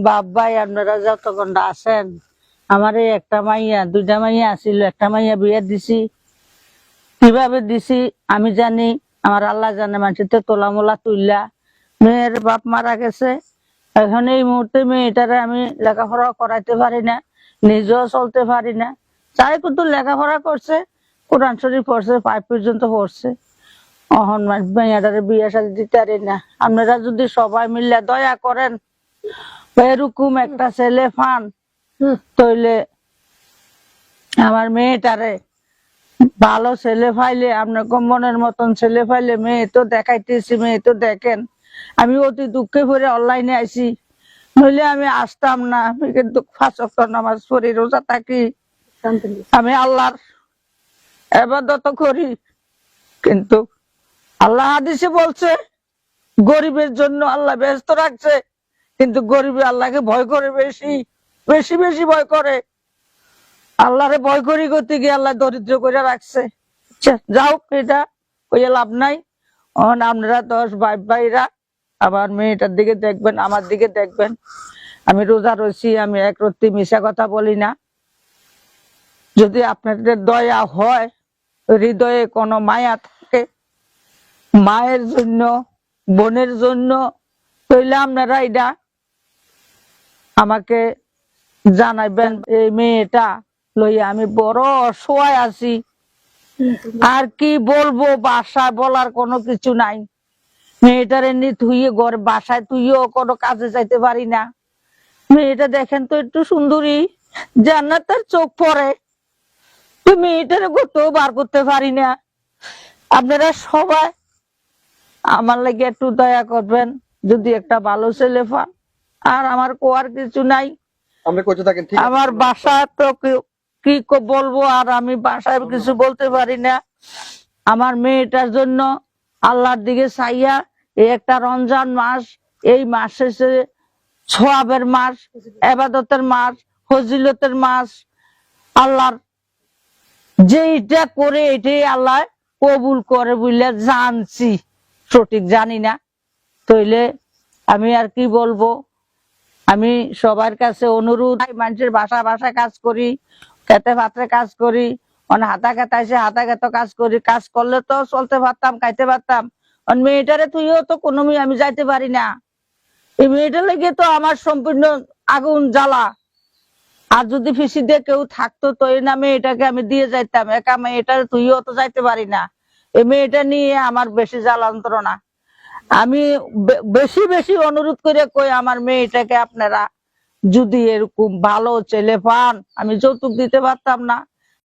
বাপ ভাই আপনারা যতক্ষণ আছেন, আমার এই একটা মাইয়া, দুইটা মাইয়া আছিল, একটা মাইয়া বিয়ে দিছি। কিভাবে দিছি আমি জানি, আমার আল্লাহ জানে। মানুষের তো তোলা মোলা তুললা, মেয়ের বাপ মারা গেছে। এখন এই মুহূর্তে মেয়েটারে আমি লেখাপড়া করাইতে পারি না, নিজেও চলতে পারি না। চাই কিন্তু লেখাপড়া করছে, কোরআন শরীফ পড়ছে, 5 পর্যন্ত পড়ছে। অহন মেয়েটারে বিয়ে শাদী দিতে পারি না। আপনারা যদি সবাই মিলে দয়া করেন, এরকম একটা ছেলে পান, তাইলে আমার মেয়েটারে ভালো ছেলে পাইলে, আপনার মনের মতন ছেলে পাইলে, মেয়ে তো দেখাইতেছি, মেয়ে তো দেখেন। আমি অতি দুঃখে পড়ে অনলাইনে আইছি, নইলে আমি আসতাম না। আমি কিন্তু 5 ওয়াক্ত নামাজ পড়ি, রোজা থাকি, আমি আল্লাহর ইবাদত করি। কিন্তু আল্লাহ হাদিসে বলছে গরিবের জন্য আল্লাহ ব্যস্ত রাখছে, কিন্তু গরিবে আল্লাহকে ভয় করে, বেশি বেশি বেশি ভয় করে। আল্লাহরে ভয় করি করতে গিয়ে আল্লাহ দরিদ্র করে রাখছে। যাও, এটা কইয়া লাভ নাই। আপনারা 10 ভাইরা আবার মেয়েটার দিকে দেখবেন, আমার দিকে দেখবেন। আমি রোজা রয়েছি, আমি এক রত্তি মিশা কথা বলি না। যদি আপনাদের দয়া হয়, হৃদয়ে কোনো মায়া থাকে মায়ের জন্য, বোনের জন্য, তাইলে আপনারা এটা আমাকে জানাইবেন। এই মেয়েটা লইয়া আমি বড় অসহায় আছি, আর কি বলবো, বাসায় বলার কোনো কিছু নাই। মেয়েটার এমনি তুইয়ে ঘর বাসায় তুইও কোনো কাজে যাইতে পারি না। মেয়েটা দেখেন তো একটু সুন্দরী, জান্নাতের চোখ পড়ে, তো মেয়েটার কোথাও বার করতে পারি না। আপনারা সবাই আমার লাগে একটু দয়া করবেন, যদি একটা ভালো ছেলে পান। আর আমার কোয়ার কিছু নাই, আমার বাসা তো কি বলবো, আর আমি বাসায় কিছু বলতে পারি না। আমার মেয়েটার জন্য আল্লাহর দিকে চাইয়া, এই একটা রমজান মাস, এই মাস শেষে সওয়াবের মাস, ইবাদতের মাস, ফজিলতের মাস, আল্লাহর যেটা করে এটাই আল্লাহ কবুল করে বলে জানছি, সঠিক জানি না। তাইলে আমি আর কি বলবো, আমি সবার কাছে অনুরোধ, মানুষের বাসা বাসা কাজ করি, খেতে পাত্রে কাজ করি, হাতা খেতাইছে হাতা খেত কাজ করি। কাজ করলে তো চলতে পারতাম, খাইতে পারতাম। মেয়েটারে তুইও তো কোনো আমি যাইতে পারি না। এই মেয়েটার লেগে তো আমার সম্পূর্ণ আগুন জ্বালা। আর যদি ফিসি দিয়ে কেউ থাকতো তো এই না মেয়েটাকে আমি দিয়ে যাইতাম। একা মেয়েটারে তুইও তো যাইতে পারি না। এই মেয়েটা নিয়ে আমার বেশি জ্বালা যন্ত্রণা। আমি বেশি বেশি অনুরোধ করে কই, আমার মেয়েটাকে আপনারা যদি এরকম ভালো ছেলে পান, আমি যৌতুক দিতে পারতাম না।